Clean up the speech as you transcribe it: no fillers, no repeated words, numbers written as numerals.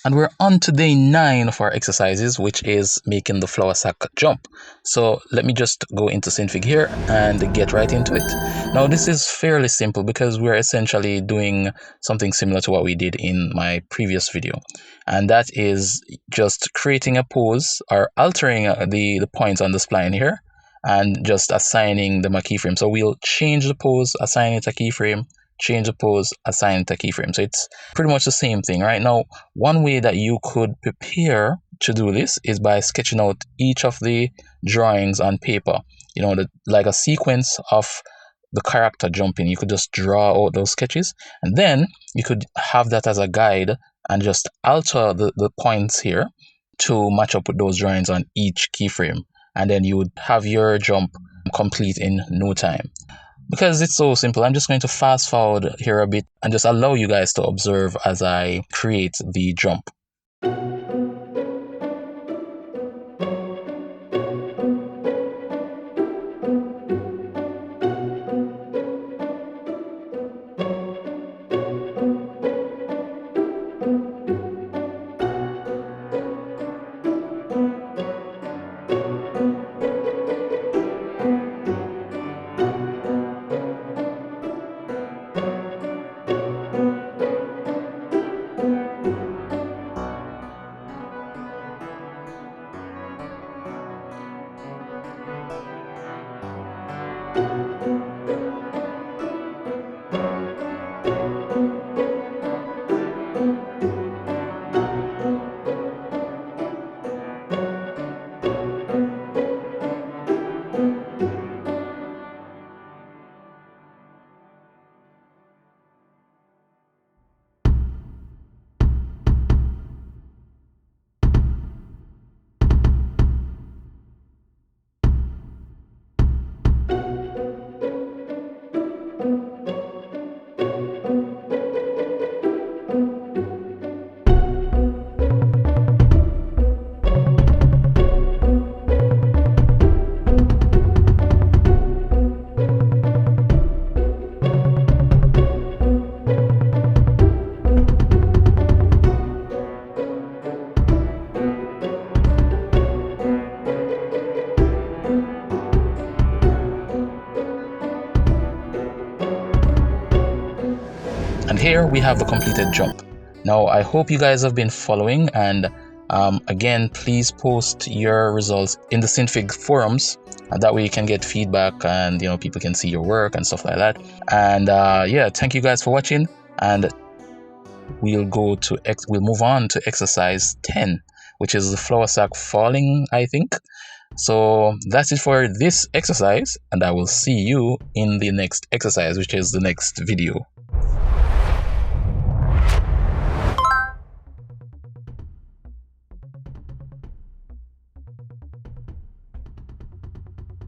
And we're on to day 9 of our exercises, which is making the flour sack jump. So let me just go into Synfig here and get right into it. Now this is fairly simple because we're essentially doing something similar to what we did in my previous video. And that is just creating a pose or altering the points on the spline here and just assigning them a keyframe. So we'll change the pose, assign it a keyframe, change the pose, assign it a keyframe. So it's pretty much the same thing. Right now, one way that you could prepare to do this is by sketching out each of the drawings on paper. Like a sequence of the character jumping. You could just draw out those sketches, and then you could have that as a guide and just alter the points here to match up with those drawings on each keyframe. And then you would have your jump complete in no time. Because it's so simple, I'm just going to fast forward here a bit and just allow you guys to observe as I create the jump. And here we have the completed jump. Now I hope you guys have been following, and again, please post your results in the Synfig forums, and that way you can get feedback and people can see your work and stuff like that. And yeah, thank you guys for watching, and we'll move on to exercise 10, which is the flour sack falling, I think. So that's it for this exercise, and I will see you in the next exercise, which is the next video.